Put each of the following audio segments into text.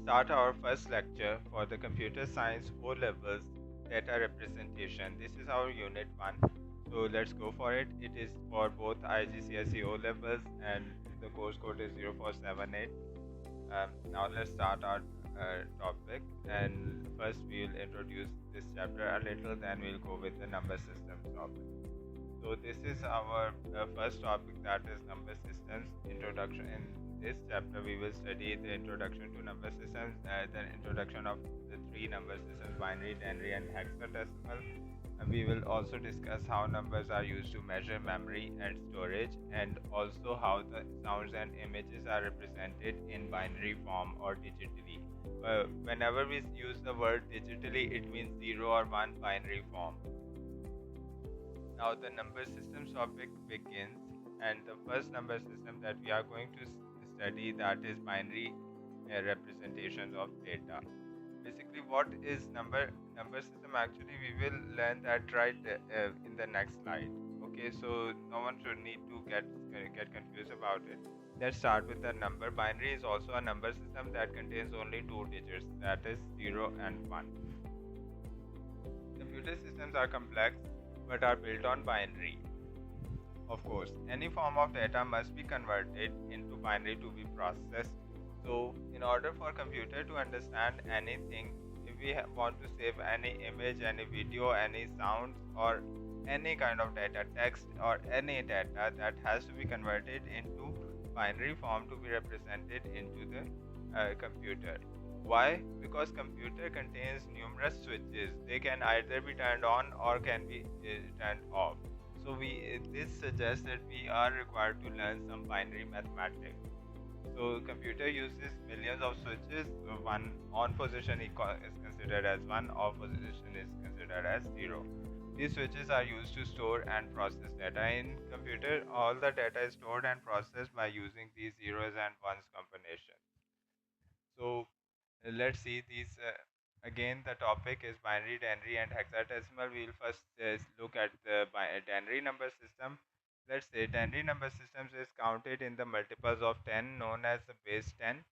start our first lecture for the Computer Science O levels data representation. This is our unit 1. So let's go for it. It is for both IGCSE O levels and the course code is 0478. Now let's start our topic, and first we will introduce this chapter a little, then we'll go with the number systems topic. So this is our first topic, that is number systems introduction. In this chapter, we will study the introduction to number systems, the introduction of the three number systems: binary, denary, and hexadecimal. And we will also discuss how numbers are used to measure memory and storage, and also how the sounds and images are represented in binary form or digitally. Whenever we use the word digitally, it means 0 or 1 binary form. Now the number systems topic begins, and the first number system that we are going to study, that is binary representations of data. Basically, what is number system? Actually, we will learn that right in the next slide. Okay, so no one should need to get confused about it. Let's start with the number. Binary is also a number system that contains only two digits, that is 0 and 1. Computer systems are complex but are built on binary. Of course, any form of data must be converted into binary to be processed. So, in order for computer to understand anything, if we want to save any image, any video, any sounds, or any kind of data, text, or any data, that has to be converted into binary form to be represented into the computer. Why? Because computer contains numerous switches. They can either be turned on or can be turned off. So this suggests that we are required to learn some binary mathematics. So computer uses millions of switches. One on position is considered as 1, off position is considered as 0. These switches are used to store and process data. In computer, all the data is stored and processed by using these zeros and ones combination. So let's see these. Again, the topic is binary, denary, and hexadecimal. We will first look at the denary number system. Let's say denary number systems is counted in the multiples of 10, known as the base 10.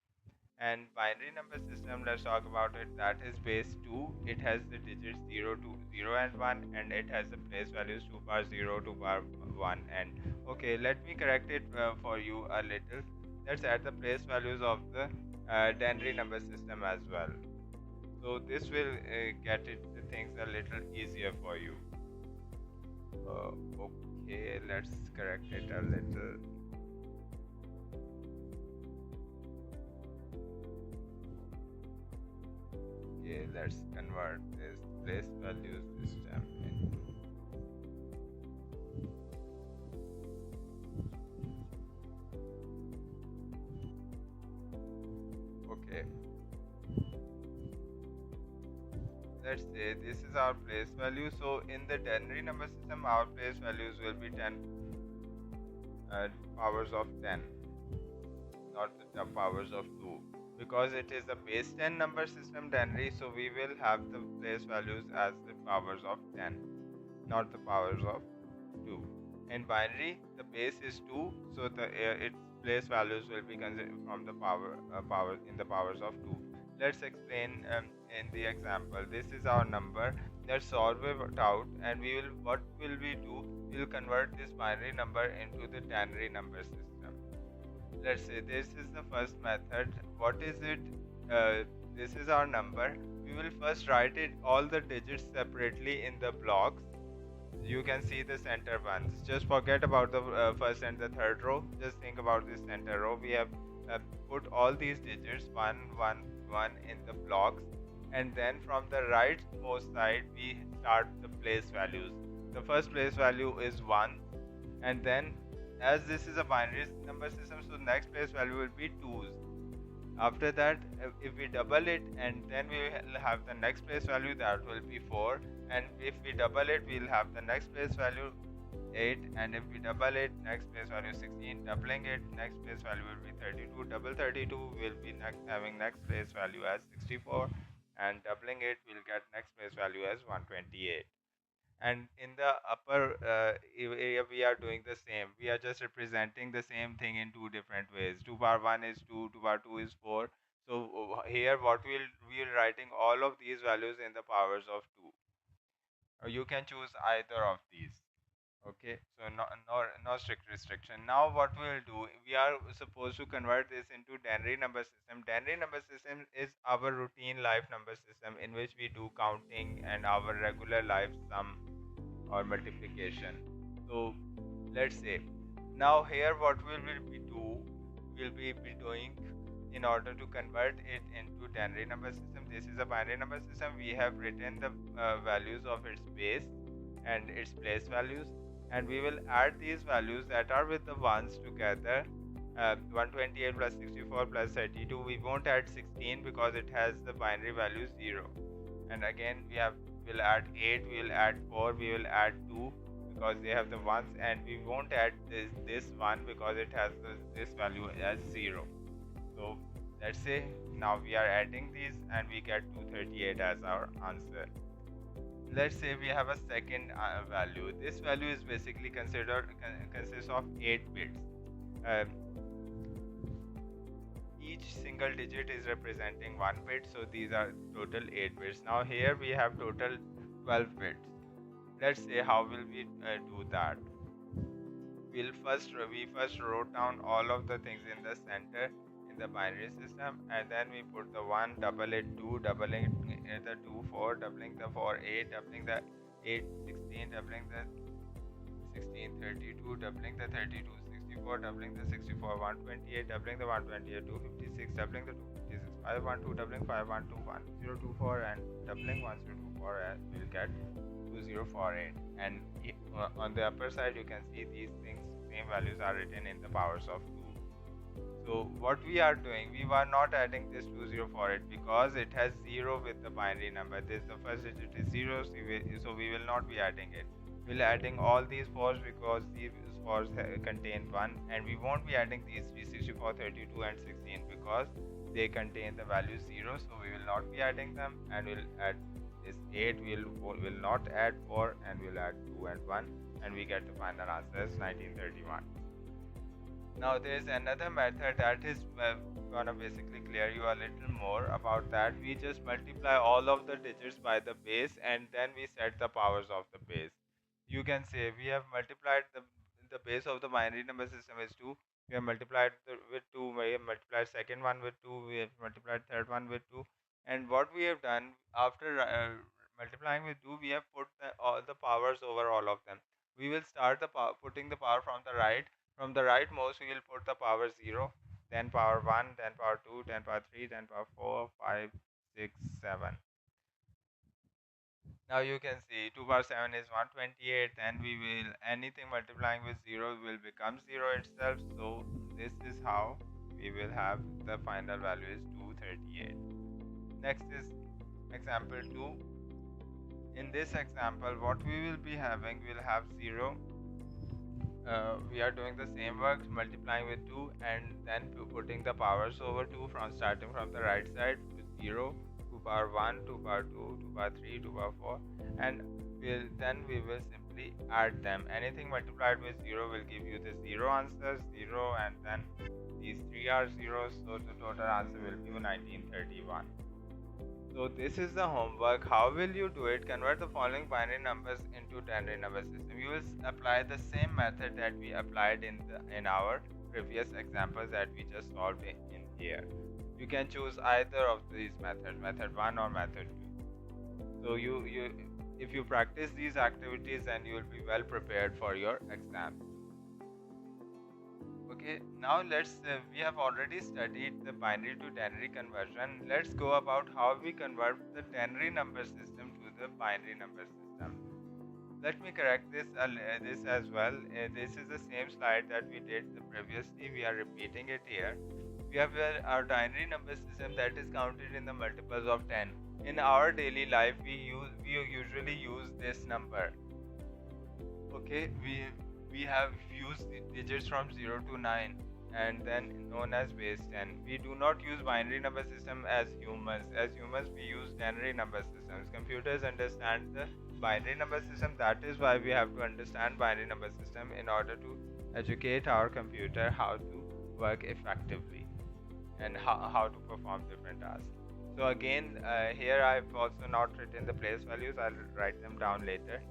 And binary number system, let's talk about it. That is base 2. It has the digits 0 to 0 and 1, and it has the place values 2 power 0 to power 1. And okay, let me correct it for you a little. Let's add the place values of the denary number system as well. So this will get the things a little easier for you. Okay, let's correct it a little. Okay, let's convert this place value system into. Okay. Let's say this is our place value. So in the denary number system, our place values will be 10 powers of 10, not the powers of 2, because it is a base 10 number system denary. So we will have the place values as the powers of 10, not the powers of 2. In binary, the base is 2, so the its place values will be considered from the power in the powers of 2. Let's explain in the example. This is our number. Let's solve it out, and what will we do? We will convert this binary number into the denary number system. Let's say this is the first method. What is it? This is our number. We will first write it all the digits separately in the blocks. You can see the center ones. Just forget about the first and the third row. Just think about this center row. We have put all these digits 1 1 1 in the blocks, and then from the rightmost side we start the place values. The first place value is 1, and then as this is a binary number system, so next place value will be 2's. After that, if we double it, and then we will have the next place value, that will be 4, and if we double it, we'll have the next place value 8, and if we double it, next place value 16, doubling it, next place value will be 32, double 32 will be having next place value as 64, and doubling it, we'll get next place value as 128. And in the upper area, we are doing the same. We are just representing the same thing in two different ways. 2 power 1 is 2, 2 power 2 is 4. So here what we'll writing all of these values in the powers of 2. You can choose either of these. Okay, so no strict restriction. Now what we will do, we are supposed to convert this into Denary number system. Denary number system is our routine life number system in which we do counting and our regular life sum or multiplication. So let's say now here what we will be doing in order to convert it into Denary number system. This is a binary number system. We have written the values of its base and its place values, and we will add these values that are with the ones together. 128 plus 64 plus 32. We won't add 16 because it has the binary value 0. And again we'll add 8, we'll add 4, we will add 2 because they have the ones, and we won't add this one because it has this value as 0. So let's say now we are adding these and we get 238 as our answer. Let's say we have a second value. This value is basically consists of 8 bits. Each single digit is representing 1 bit, so these are total 8 bits. Now here we have total 12 bits. Let's say how will we do that. We first wrote down all of the things in the center in the binary system, and then we put the 1, double it 2, doubling the 2 4, doubling the 4 8, doubling the 8 16, doubling the 16 32, doubling the 32 64, doubling the 64 128, doubling the 128 256, doubling the 256 512, doubling 512 1024, and doubling 1024, and we'll get 2048. And on the upper side you can see these things, same values are written in the powers of 2. So what we are doing, we were not adding this 2048 because it has 0 with the binary number. This the first digit is 0, so we will not be adding it. We'll adding all these 4s because these 4s contain 1, and we won't be adding these 364 32 and 16 because they contain the value 0, so we will not be adding them. And we'll add this 8, will not add 4, and we'll add 2 and 1, and we get the final answer as 1931. Now there is another method that is gonna basically clear you a little more about that. We just multiply all of the digits by the base, and then we set the powers of the base. You can say we have multiplied the base of the binary number system is 2. We have multiplied with 2. We have multiplied second one with 2. We have multiplied third one with 2. And what we have done after multiplying with 2, we have put all the powers over all of them. We will start putting the power from the right. From the rightmost, we will put the power 0, then power 1, then power 2, then power 3, then power 4, 5, 6, 7. Now you can see 2 power 7 is 128, and we will anything multiplying with 0 will become 0 itself. So this is how we will have the final value is 238. Next is example 2. In this example, what we will be having, we'll have 0. We are doing the same work, multiplying with 2 and then putting the powers over 2 from starting from the right side with 0, 2 power 1, 2 power 2, 2 power 3, 2 power 4, and we will simply add them. Anything multiplied with 0 will give you the 0 answer, 0, and then these 3 are zeros, so the total answer will be 1931. So this is the homework. How will you do it? Convert the following binary numbers into Denary number system. You will apply the same method that we applied in our previous examples that we just solved in here. You can choose either of these methods, method 1 or method 2. So if you practice these activities, then you will be well prepared for your exam. Okay, now we have already studied the binary to Denary conversion. Let's go about how we convert the Denary number system to the binary number system. Let me correct this as well. This is the same slide that we did previously. We are repeating it here. We have our binary number system that is counted in the multiples of 10. In our daily life, we usually use this number. Okay, we have used digits from 0 to 9 and then known as base 10. We do not use binary number system as humans. As humans, we use Denary number systems. Computers understand the binary number system. That is why we have to understand binary number system in order to educate our computer how to work effectively. and how to perform different tasks. So again, here I've also not written the place values. I'll write them down later.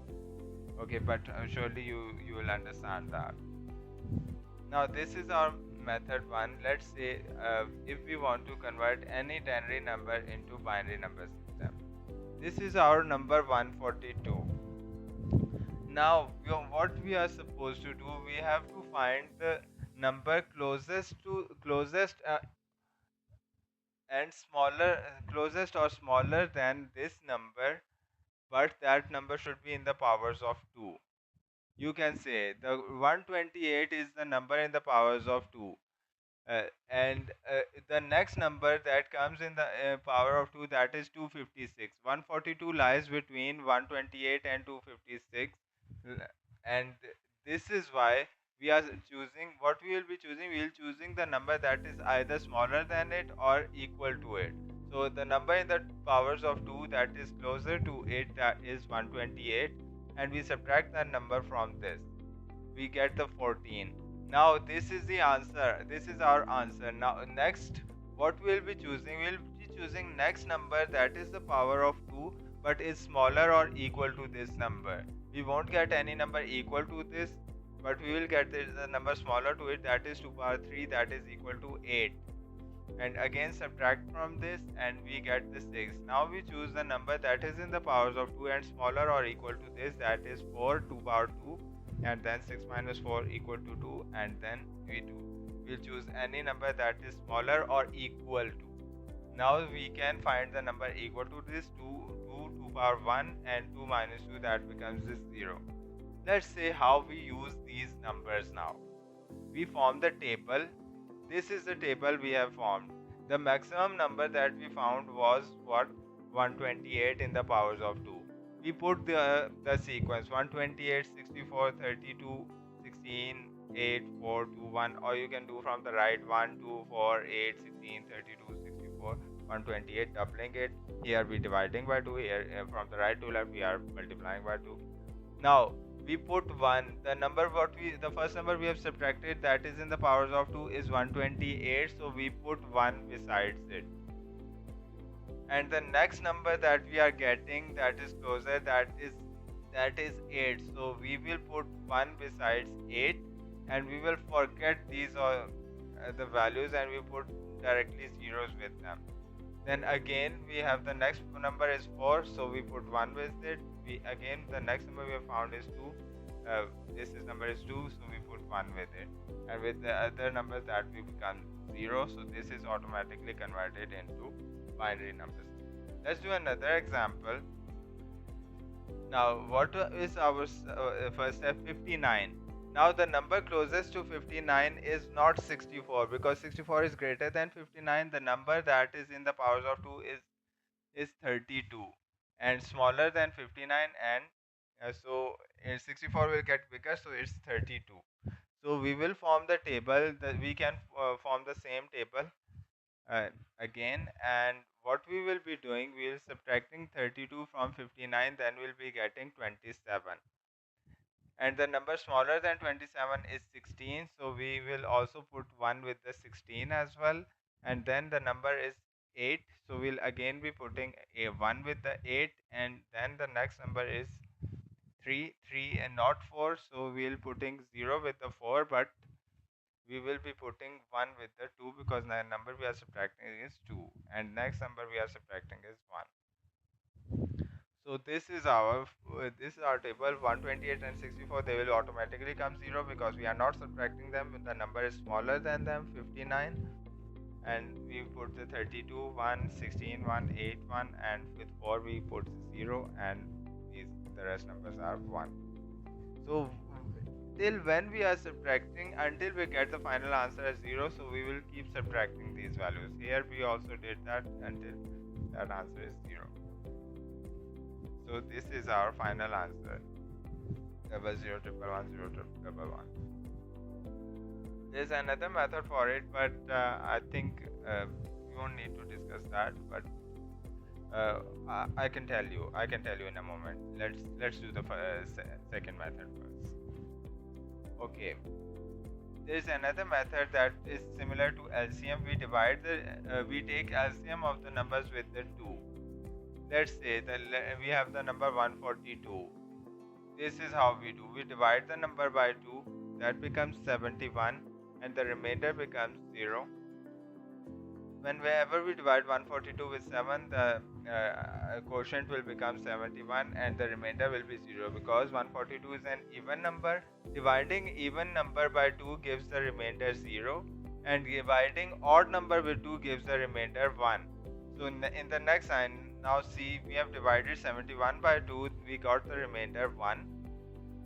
Okay, but surely you will understand that. Now this is our method one. Let's say if we want to convert any ternary number into binary number system. This is our number 142. Now what we are supposed to do, we have to find the number closest and smaller closest or smaller than this number, but that number should be in the powers of 2. You can say the 128 is the number in the powers of 2, and the next number that comes in the power of 2, that is 256. 142 lies between 128 and 256, and this is why we are choosing what we will be choosing. We will choosing the number that is either smaller than it or equal to it. So the number in the powers of 2 that is closer to it, that is 128, and we subtract that number from this, we get the 14. Now this is the answer. This is our answer. Now next, what we'll be choosing? We'll be choosing next number that is the power of 2 but is smaller or equal to this number. We won't get any number equal to this, but we will get the number smaller to it, that is 2 power 3, that is equal to 8. And again subtract from this and we get the 6. Now we choose the number that is in the powers of 2 and smaller or equal to this, that is 4, 2 power 2, and then 6 minus 4 equal to 2, and then we'll choose any number that is smaller or equal to. Now we can find the number equal to this 2 power 1 and 2 minus 2, that becomes this 0. Let's say how we use these numbers now. We form the table. This is the table we have formed. The maximum number that we found was what? 128 in the powers of 2. We put the sequence 128, 64, 32, 16, 8, 4, 2, 1, or you can do from the right 1, 2, 4, 8, 16, 32, 64, 128, doubling it. Here we dividing by 2. Here from the right to left we are multiplying by 2. Now we put 1. The first number we have subtracted, that is in the powers of 2, is 128, so we put 1 besides it. And the next number that we are getting, that is closer, that is 8, so we will put 1 besides 8, and we will forget these the values, and we put directly zeros with them. Then again we have the next number is 4, so we put 1 with it. The next number we have found is 2. This number is 2, so we put 1 with it, and with the other number that will become 0, so this is automatically converted into binary numbers. Let's do another example. Now what is our first step? 59. Now the number closest to 59 is not 64, because 64 is greater than 59. The number that is in the powers of 2 is 32 and smaller than 59, and so 64 will get bigger, so it's 32. So we will form the table. We can form the same table again, and what we will be doing, we will subtracting 32 from 59, then we'll be getting 27, and the number smaller than 27 is 16, so we will also put 1 with the 16 as well, and then the number is 8, so we'll again be putting a 1 with the 8, and then the next number is 3 and not 4, so we'll putting 0 with the 4, but we will be putting 1 with the 2, because the number we are subtracting is 2, and next number we are subtracting is 1. So this is our table. 128 and 64, they will automatically come 0 because we are not subtracting them. The number is smaller than them, 59, and we put the 32, 1, 16, 1, 8, 1, and with 4 we put 0, and the rest numbers are 1. So till when we are subtracting, until we get the final answer as 0, so we will keep subtracting these values. Here we also did that until that answer is 0. So this is our final answer. 00 111 0 111. There's another method for it, but I think we won't need to discuss that. But I can tell you in a moment. Let's do the second method first. Okay. there is another method that is similar to LCM. We take LCM of the numbers with the 2. Let's say that we have the number 142. This is how we do. We divide the number by 2, that becomes 71, and the remainder becomes 0. Whenever we divide 142 with 7, the quotient will become 71 and the remainder will be 0, because 142 is an even number. Dividing even number by 2 gives the remainder 0, and dividing odd number with 2 gives the remainder 1. So in the next line, now see, we have divided 71 by 2, we got the remainder 1,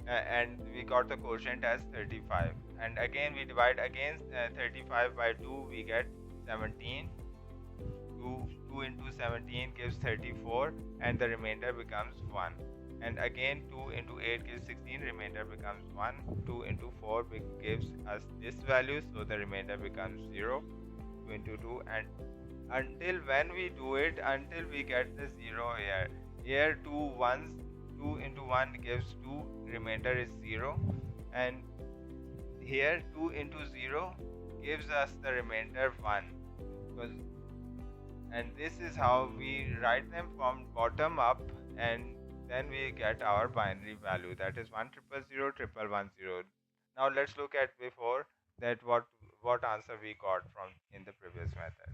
and we got the quotient as 35. And again we divide against 35 by 2, we get 17. 2 into 17 gives 34, and the remainder becomes 1. And again 2 into 8 gives 16, remainder becomes 1. 2 into 4 gives us this value, so the remainder becomes 0. 2 into 2, and until when we do it, until we get the 0 here. Here 2 ones, 2 into 1 gives 2, remainder is 0. And here 2 into 0 gives us the remainder 1. Because and this is how we write them from bottom up, and then we get our binary value, that is 100000010. Now let's look at before that what answer we got from in the previous method.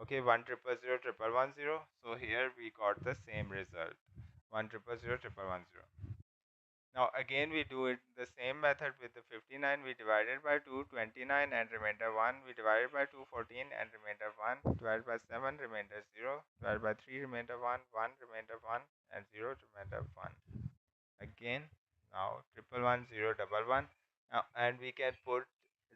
Okay, 1000010. So here we got the same result, 1000010. Now again we do it the same method with the 59. We divided by 2, 29, and remainder 1. We divided by 2, 14, and remainder 1. Divided by 7, remainder 0. Divided by 3, remainder 1. 1, remainder 1, and 0, remainder 1. Again, now 111011. Now, and we can put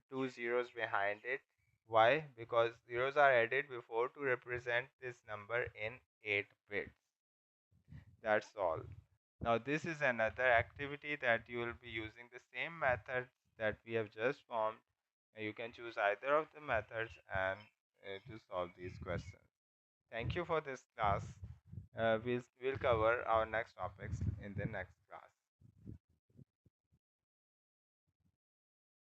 two zeros behind it. Why? Because zeros are added before to represent this number in 8 bits. That's all. Now this is another activity that you will be using the same methods that we have just formed. You can choose either of the methods and to solve these questions. Thank you for this class. We'll cover our next topics in the next